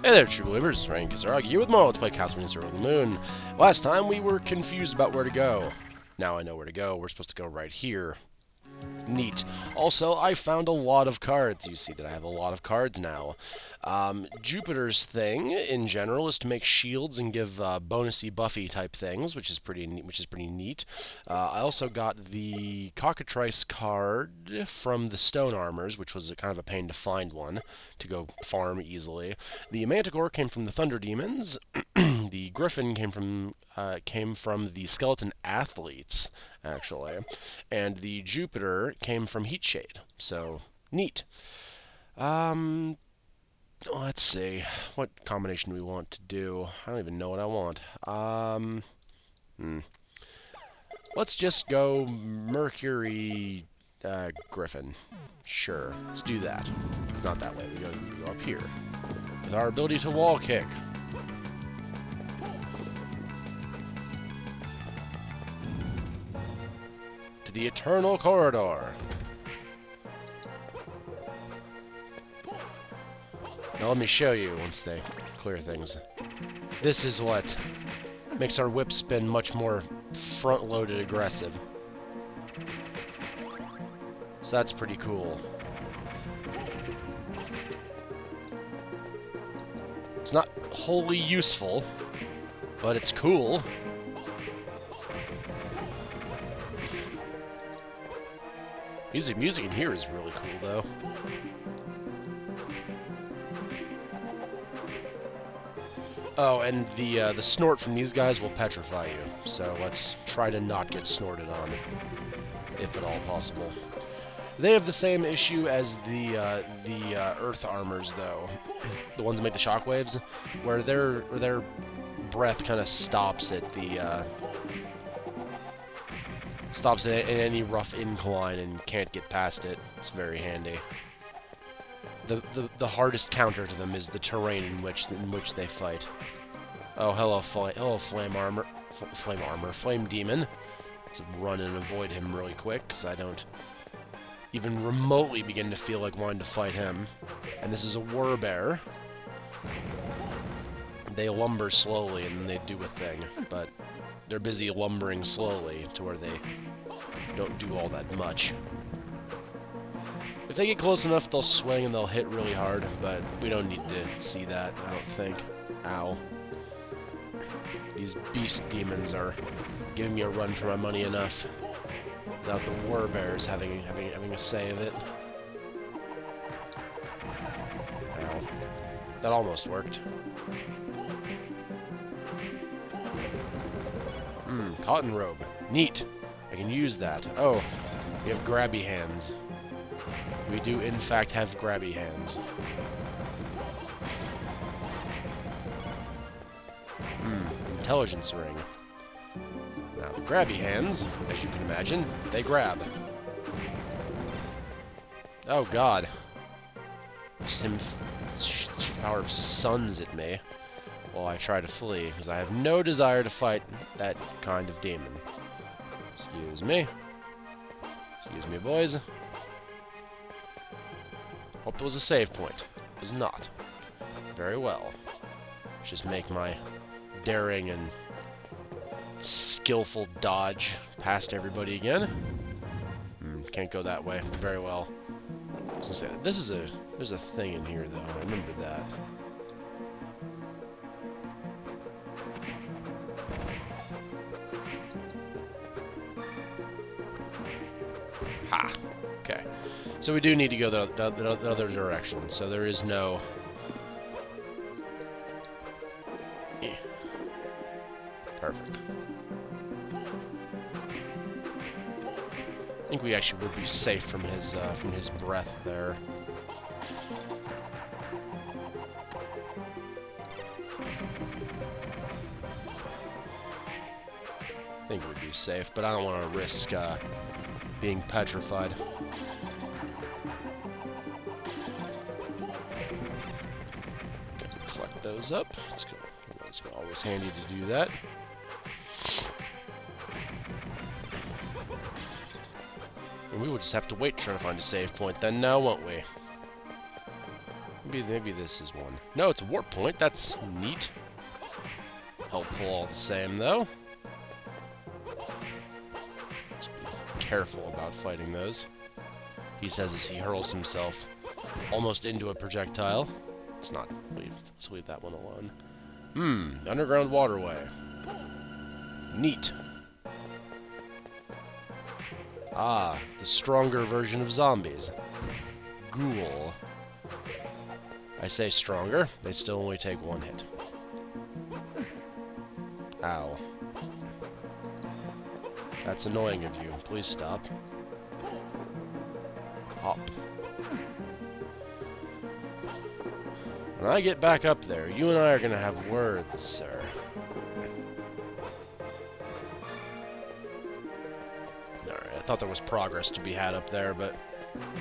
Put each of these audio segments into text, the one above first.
Hey there, true believers. Ryan Kisaragi here with more Let's Play Castlevania Zero the Moon. Last time we were confused about where to go. Now I know where to go. We're supposed to go right here. Neat. Also, I found a lot of cards. You see that I have a lot of cards now. Jupiter's thing, in general, is to make shields and give bonusy, buffy type things, which is pretty neat. I also got the Cockatrice card from the Stone Armors, which was kind of a pain to find one to go farm easily. The Manticore came from the Thunder Demons. The Griffin came from the Skeleton Athletes, actually, and the Jupiter came from Heatshade. So neat. Let's see. What combination do we want to do? I don't even know what I want. Let's just go Mercury Griffin. Sure, let's do that. It's not that way. We go up here with our ability to wall kick. To the Eternal Corridor. Now let me show you once they clear things. This is what makes our whip spin much more front-loaded aggressive. So that's pretty cool. It's not wholly useful, but it's cool. Music in here is really cool, though. Oh, and the snort from these guys will petrify you, so let's try to not get snorted on, if at all possible. They have the same issue as the Earth Armors, though. The ones that make the shockwaves, where their breath kind of stops at any rough incline and can't get past it. It's very handy. The hardest counter to them is the terrain in which they fight. Oh, hello, flame demon. Let's run and avoid him really quick, because I don't even remotely begin to feel like wanting to fight him. And this is a Warbear. They lumber slowly and they do a thing, but they're busy lumbering slowly to where they don't do all that much. If they get close enough, they'll swing and they'll hit really hard, but we don't need to see that, I don't think. Ow. These beast demons are giving me a run for my money enough, without the Warbears having a say of it. Ow. That almost worked. Cotton robe. Neat. I can use that. Oh, we have grabby hands. We do, in fact, have grabby hands. Intelligence ring. Now, the grabby hands, as you can imagine, they grab. Oh, God. Just him power of suns at me while I try to flee, because I have no desire to fight that kind of demon. Excuse me. Excuse me, boys. Hope it was a save point. It was not. Very well. Just make my daring and skillful dodge past everybody again. Can't go that way. Very well. I was gonna say, there's a thing in here, though. I remember that. Ha! Okay. So we do need to go the other direction, so there is no... Perfect. I think we actually would be safe from his breath there. I think we'd be safe, but I don't want to risk being petrified. Collect those up. It's always handy to do that. And we will just have to wait to try to find a save point then now, won't we? It'd maybe this is one. No, it's a warp point. That's neat. Helpful all the same, though. Just be careful about fighting those. He says as he hurls himself almost into a projectile. Let's not leave. Let's leave that one alone. Underground waterway. Neat. Ah, the stronger version of zombies. Ghoul. I say stronger, they still only take one hit. Ow. That's annoying of you. Please stop. Hop. When I get back up there, you and I are gonna have words, sir. Alright, I thought there was progress to be had up there, but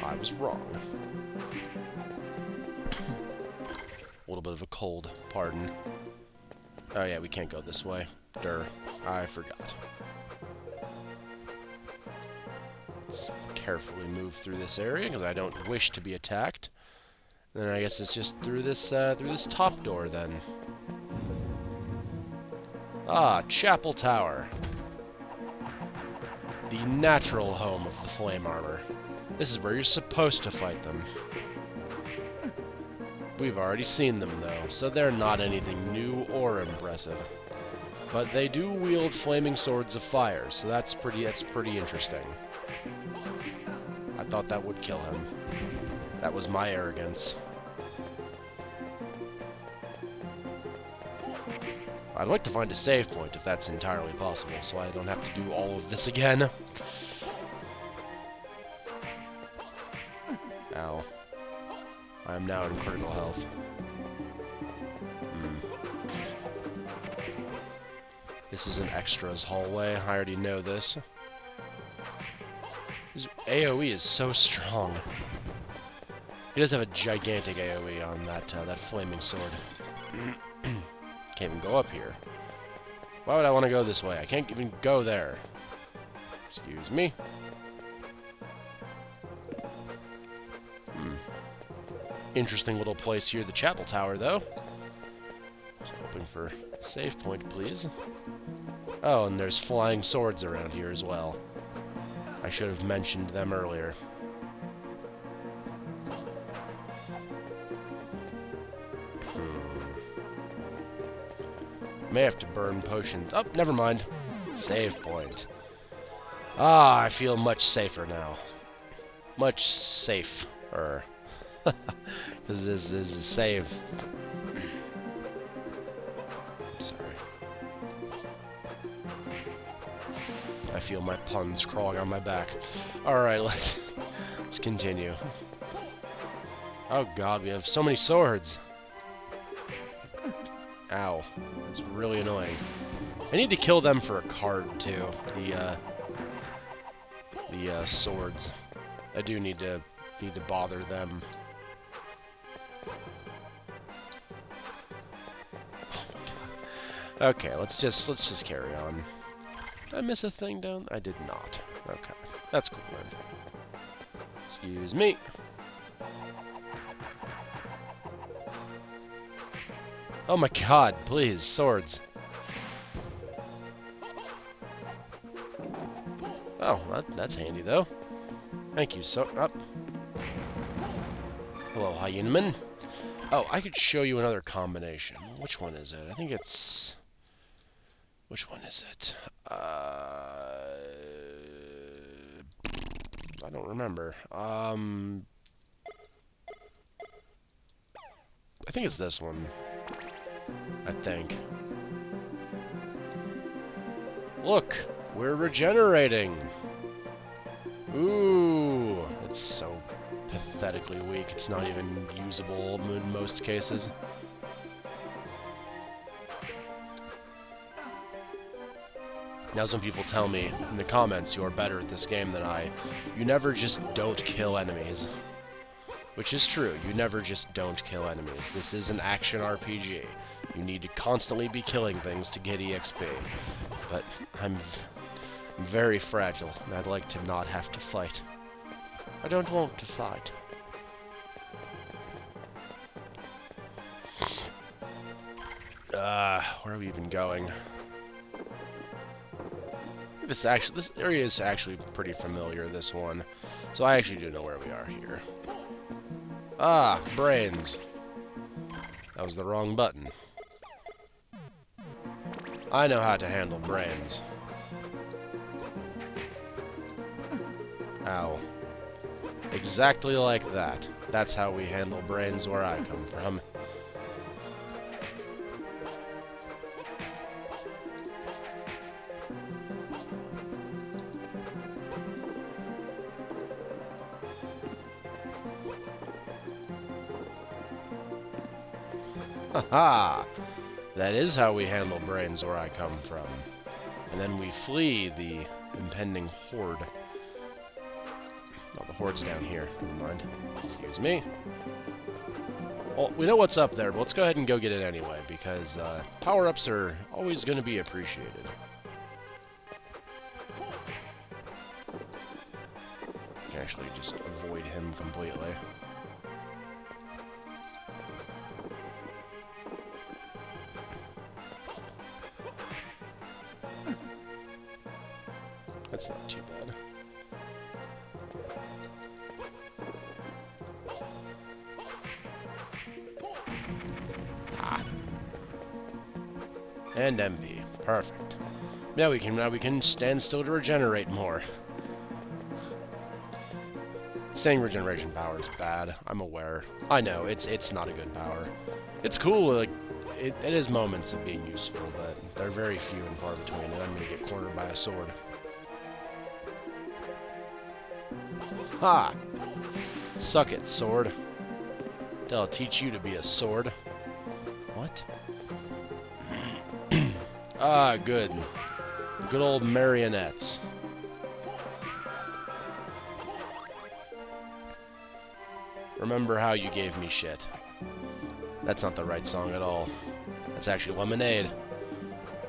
I was wrong. A little bit of a cold, pardon. Oh yeah, we can't go this way. Durr. I forgot. Let's carefully move through this area, because I don't wish to be attacked. Then I guess it's just through this top door, then. Ah, Chapel Tower. The natural home of the flame armor. This is where you're supposed to fight them. We've already seen them, though, so they're not anything new or impressive. But they do wield flaming swords of fire, so that's pretty interesting. I thought that would kill him. That was my arrogance. I'd like to find a save point if that's entirely possible, so I don't have to do all of this again. Ow. I am now in critical health. This is an extras hallway. I already know this. His AoE is so strong. He does have a gigantic AoE on that flaming sword. Can't even go up here. Why would I want to go this way? I can't even go there. Excuse me. Interesting little place here, the Chapel Tower, though. Just hoping for a save point, please. Oh, and there's flying swords around here as well. I should have mentioned them earlier. May have to burn potions. Oh, never mind. Save point. Ah, I feel much safer now. Much safer. Because this is a save. Sorry. I feel my puns crawling on my back. Alright, let's continue. Oh god, we have so many swords. Ow. That's really annoying. I need to kill them for a card, too. The swords. I do need to bother them. Oh my god. Okay, let's just carry on. Did I miss a thing down? I did not. Okay. That's cool, then. Excuse me. Oh my god, please, swords. Oh, that's handy, though. Thank you, so... Oh. Hello, Hyenaman. Oh, I could show you another combination. Which one is it? I think it's... Which one is it? I don't remember. I think it's this one. I think. Look! We're regenerating! Ooh! It's so pathetically weak. It's not even usable in most cases. Now some people tell me in the comments you're better at this game than I. You never just don't kill enemies. Which is true, you never just don't kill enemies. This is an action RPG. You need to constantly be killing things to get EXP. But I'm very fragile, and I'd like to not have to fight. I don't want to fight. Where are we even going? This area is actually pretty familiar, this one. So I actually do know where we are here. Ah, brains. That was the wrong button. I know how to handle brains. Ow. Exactly like that. That's how we handle brains where I come from. Haha! That is how we handle brains where I come from. And then we flee the impending horde. Oh, the horde's down here. Never mind. Excuse me. Well, we know what's up there, but let's go ahead and go get it anyway, because power-ups are always going to be appreciated. You can actually just avoid him completely. That's not too bad. Ah. And MP. Perfect. Now we can stand still to regenerate more. Staying regeneration power is bad. I'm aware. I know it's not a good power. It's cool. Like it is moments of being useful, but they're very few and far between. And I'm gonna get cornered by a sword. Ha! Suck it, sword. I'll teach you to be a sword. What? Ah, good. Good old marionettes. Remember how you gave me shit. That's not the right song at all. That's actually Lemonade.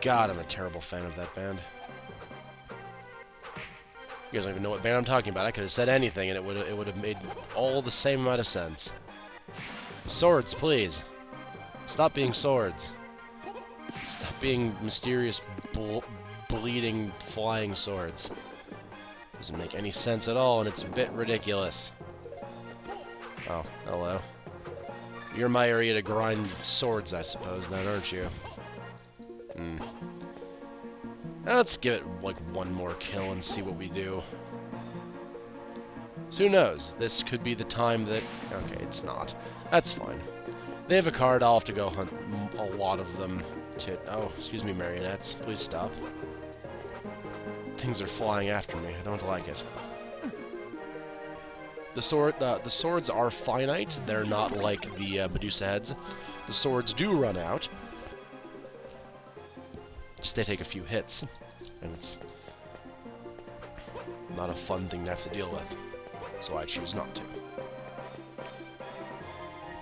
God, I'm a terrible fan of that band. You guys don't even know what band I'm talking about. I could have said anything and it would have made all the same amount of sense. Swords, please. Stop being swords. Stop being mysterious, bleeding, flying swords. Doesn't make any sense at all, and it's a bit ridiculous. Oh, hello. You're my area to grind swords, I suppose, then, aren't you? Hmm. Let's give it, like, one more kill and see what we do. So who knows? This could be the time that... Okay, it's not. That's fine. They have a card, I'll have to go hunt a lot of them to... Oh, excuse me, marionettes. Please stop. Things are flying after me. I don't like it. The swords are finite. They're not like the Medusa heads. The swords do run out. Just they take a few hits, and it's not a fun thing to have to deal with. So I choose not to.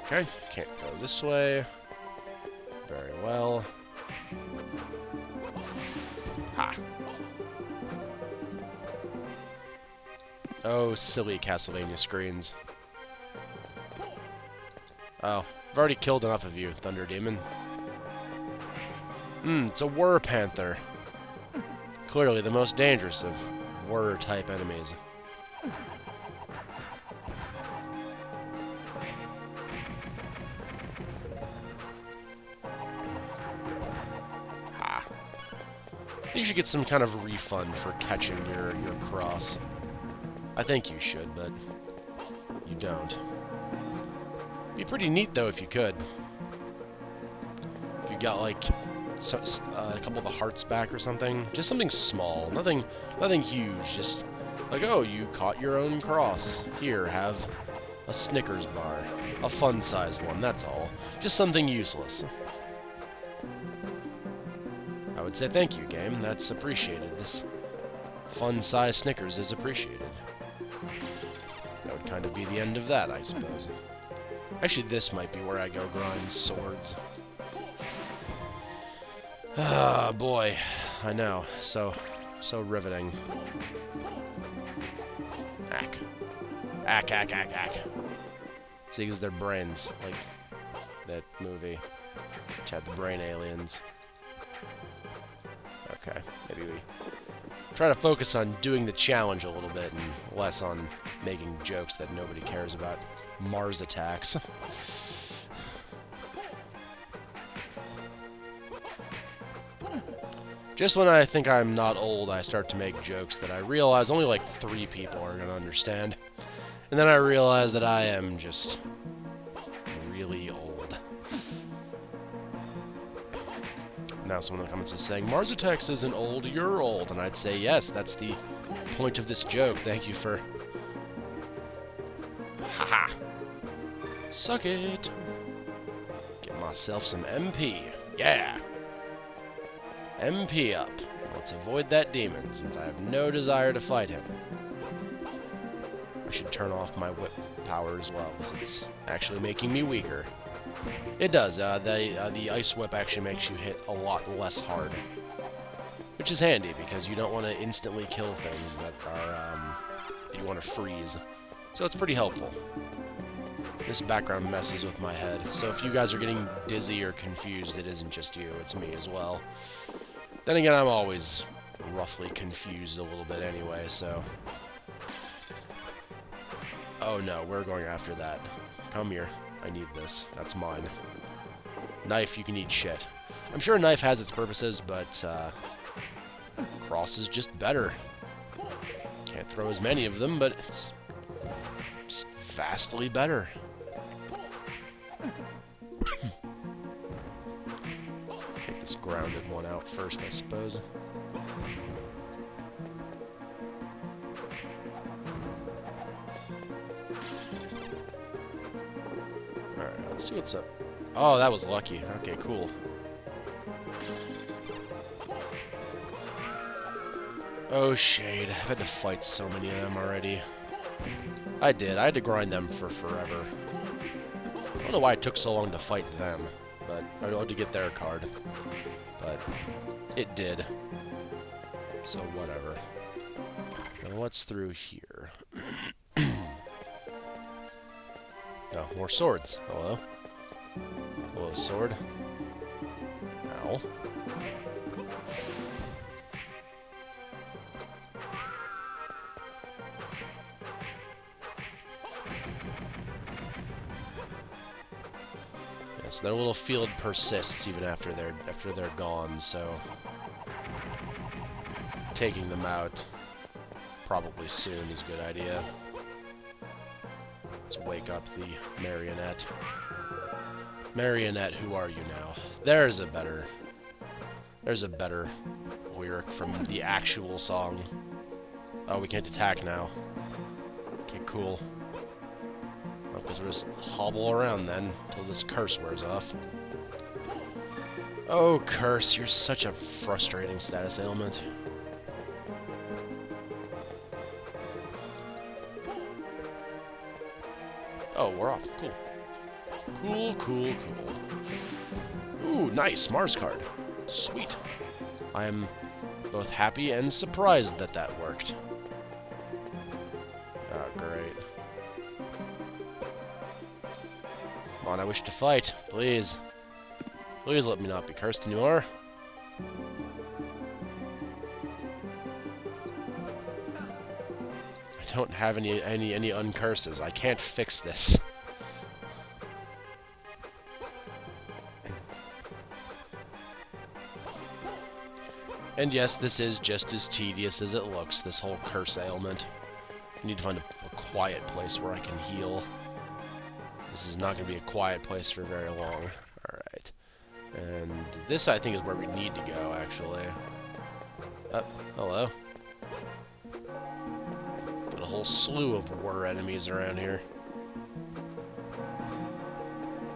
Okay, can't go this way. Very well. Ha! Oh, silly Castlevania screens. Oh, I've already killed enough of you, Thunder Demon. It's a Whirr Panther. Clearly the most dangerous of Whirr-type enemies. Ha. You should get some kind of refund for catching your cross. I think you should, but you don't. Be pretty neat, though, if you could. If you got, like, a couple of the hearts back or something. Just something small. Nothing huge. Just, like, oh, you caught your own cross. Here, have a Snickers bar. A fun-sized one, that's all. Just something useless. I would say thank you, game. That's appreciated. This fun-sized Snickers is appreciated. That would kind of be the end of that, I suppose. Actually, this might be where I go grind swords. Ah, boy. I know. So riveting. Ack. Ack, ack, ack, ack. See, because they're brains, like that movie. which had the brain aliens. Okay, maybe we try to focus on doing the challenge a little bit and less on making jokes that nobody cares about. Mars attacks. Just when I think I'm not old, I start to make jokes that I realize only like 3 people are going to understand. And then I realize that I am just really old. Now someone in the comments is saying, Mars Attacks isn't old, you're old. And I'd say, yes, that's the point of this joke. Thank you for... Haha. Suck it. Get myself some MP. Yeah. MP up. Let's avoid that demon, since I have no desire to fight him. I should turn off my whip power as well, because it's actually making me weaker. It does. The ice whip actually makes you hit a lot less hard, which is handy, because you don't want to instantly kill things that are, that you want to freeze. So it's pretty helpful. This background messes with my head, so if you guys are getting dizzy or confused, it isn't just you, it's me as well. Then again, I'm always roughly confused a little bit anyway, so... Oh no, we're going after that. Come here. I need this. That's mine. Knife, you can eat shit. I'm sure a knife has its purposes, but, cross is just better. Can't throw as many of them, but it's just vastly better. Take this grounded one out first, I suppose. Alright, let's see what's up. Oh, that was lucky. Okay, cool. Oh, shade. I've had to fight so many of them already. I did. I had to grind them for forever. I don't know why it took so long to fight them, but I had to get their card. But it did. So whatever. Now what's through here? Oh, more swords. Hello. Hello, sword. Ow. Yes, their little field persists even after they're gone, so taking them out probably soon is a good idea. Let's wake up the marionette. Marionette, who are you now? There's a better lyric from the actual song. Oh, we can't attack now. Okay, cool. I guess we'll just hobble around then, until this curse wears off. Oh, curse, you're such a frustrating status ailment. Oh, we're off. Cool. Cool, cool, cool. Ooh, nice. Mars card. Sweet. I am both happy and surprised that that worked. Oh, great. Come on, I wish to fight. Please. Please let me not be cursed anymore. I don't have any uncurses. I can't fix this. And yes, this is just as tedious as it looks, this whole curse ailment. I need to find a quiet place where I can heal. This is not going to be a quiet place for very long. Alright. And this, I think, is where we need to go, actually. Oh, hello. Got a whole slew of war enemies around here.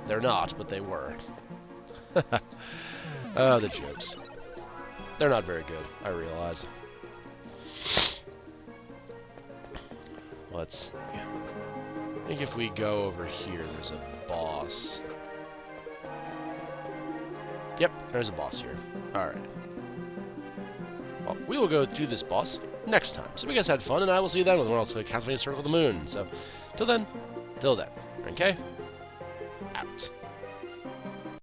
They're not, but they were. Oh, the jokes. They're not very good, I realize. Let's see. I think if we go over here, there's a boss. Yep, there's a boss here. Alright. Well, we will go do this boss next time. So we guys had fun, and I will see you then with more else like Castlevania Circle of the Moon. So, till then, okay? Out.